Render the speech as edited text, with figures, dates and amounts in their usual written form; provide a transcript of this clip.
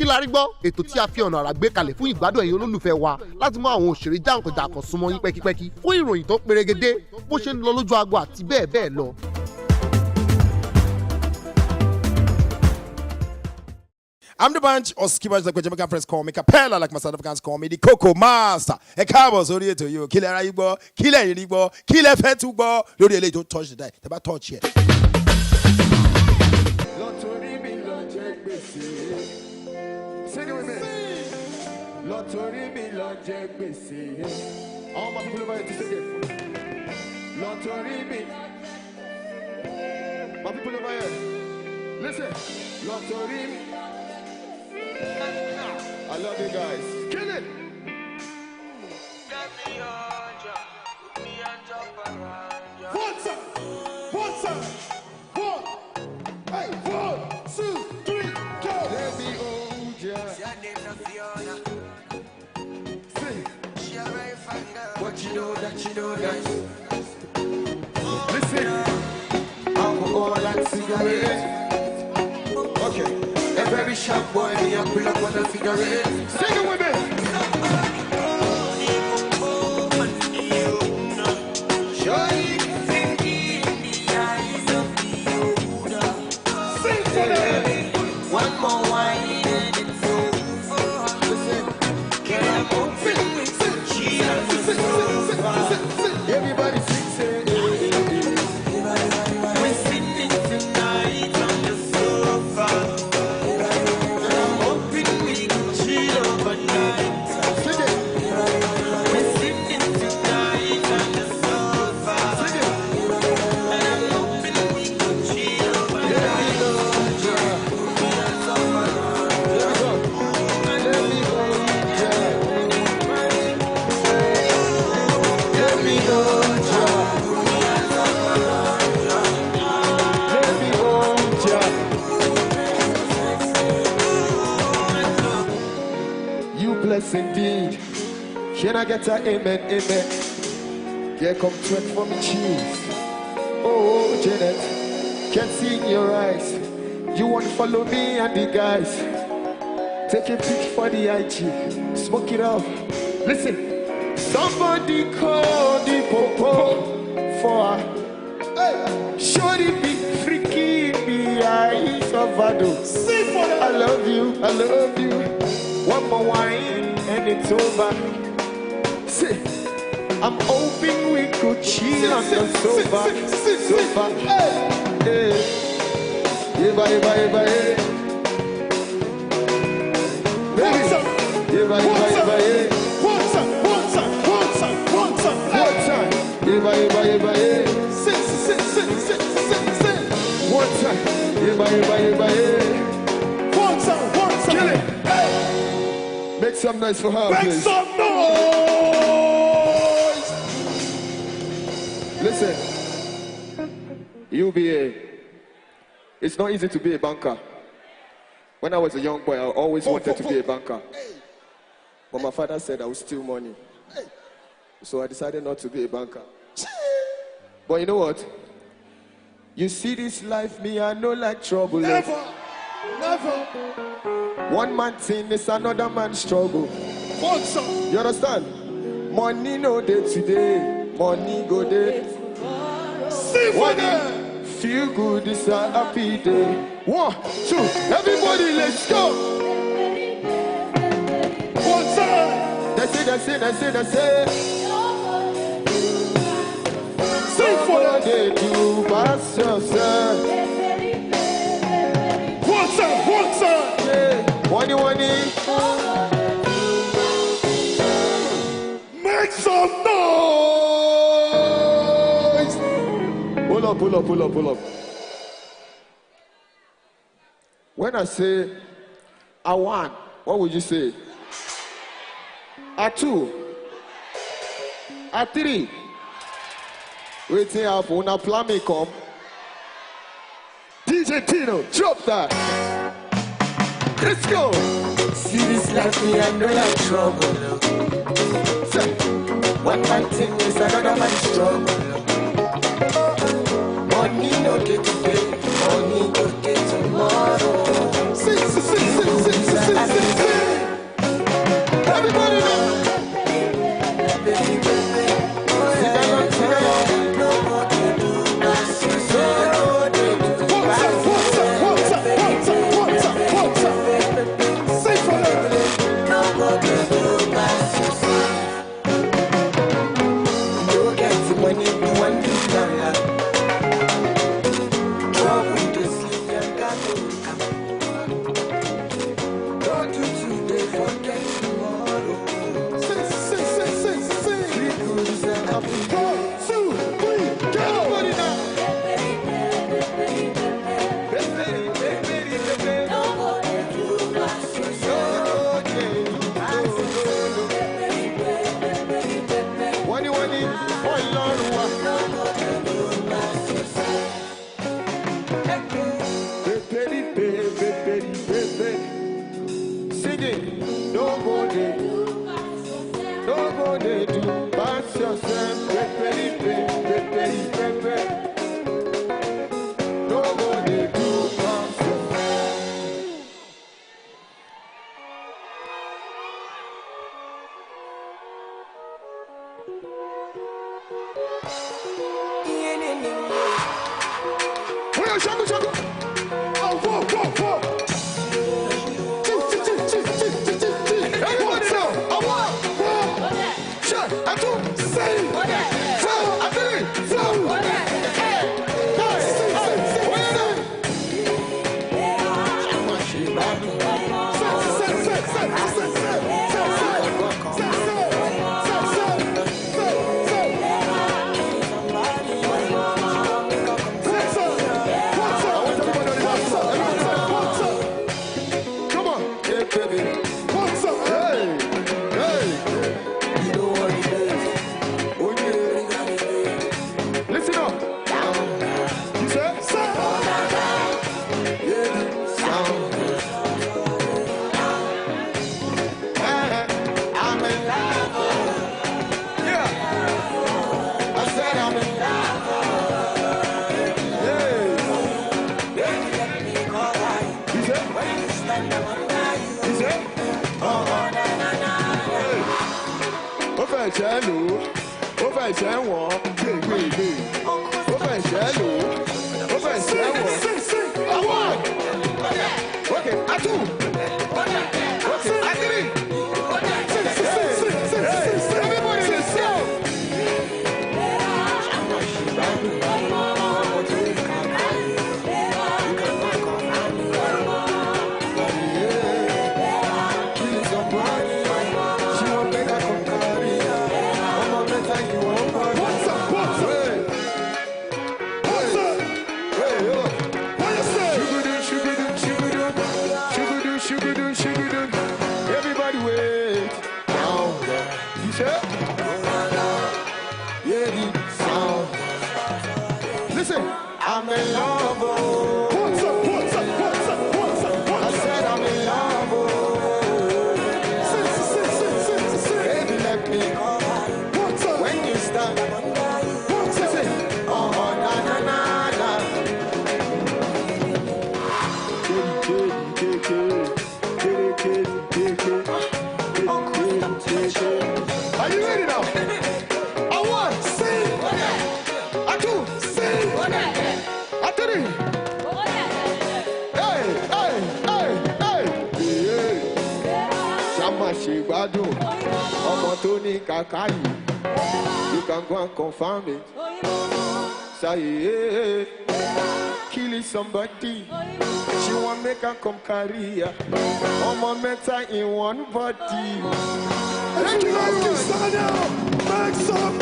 la rí gbọ́ ètò tí a fi ọ̀nà àrà gbé kalẹ̀ fún ìgbádùn ẹ̀yin olólùfẹ́ wa láti mú àwọn òṣèré jàǹkànjàǹkàn súnmọ́ yín pẹ́kípẹ́kí fún ìròyìn tó perégedé bó ṣe ń lọ lójú agbo àti bẹ́ẹ̀ bẹ́ẹ̀ lọ. I'm the bunch of skippers like Jamaican friends call me Capella, like my South Africans call me the Coco Master. A cowboy, sorry to you. Killer Raibo, Killer Ribo, Killer Fetubo. Lord, you don't touch the die. They about touch here. All my people over here to sing it. Lottery, my people over here. Listen, Lottery. I love you guys. Kill it. One time. One. Hey, 1, 2, 3, go. Let me hold ya. Sing. What you know that. Listen. Alcohol and cigarettes. Okay. A very sharp boy, me a pull up on the figure eight. Sing it with me. Sing for them. One more wine and it's over. Listen, can I open with some cheers? Everybody sing, say. We're singing tonight on the sofa. Bless indeed. Can I get an amen, amen? Yeah, come twerk for me, cheese. Oh, Janet, can't see in your eyes. You want to follow me and the guys. Take a pic for the IG. Smoke it up. Listen. Somebody call the popo for her. Hey. Shorty big freaky in the eyes of Vado. Sing for them. I love you. One more wine and it's over. See, I'm hoping we could chill on the sofa. Hey. Bye. Bye. One time. Kill it. Hey. Make some noise for her, please. Make some noise! Listen, UBA, it's not easy to be a banker. When I was a young boy, I always wanted to be a banker. But my father said I would steal money. So I decided not to be a banker. But you know what? You see this life, me, I know like trouble. Never. One man's sin is another man's struggle. You understand? Money no day today, money go day. See for them. Feel good is a happy day. 1, 2, everybody, let's go. One time. That's it. Sing for them. They do pass yourself. One time. One. Make some noise. Pull up. When I say I want, what would you say? A 2, A 3. Waiting up when I plan me come. DJ Tino, drop that. Let's go. See this life, me, I know like trouble. Say. One man thing is another man's struggle. Money no day today, money go day tomorrow. Sing. ṣẹ́ lò ó fẹ́ ṣẹ́ wọ̀n gbé ó fẹ́ ṣẹ́ lò ó fẹ́ ṣẹ́ wọ̀n. Àwọn okay atu okay atiri everybody dey sell. Everybody wait down there. You sure? Yeah, the sound. Listen, I'm in love. What's up? I said I'm in love. Baby, let me come. What's up? When you start. What's up? Oh, na na na na. Are you ready now? I want sing. I two sing. I three. Hey. Shama ṣe gbádùn ọmọ tó ní kàkà yìí. You can go and confirm it. Say killing somebody. She want make her come career. Ọmọ mẹ́ta in one body. Make some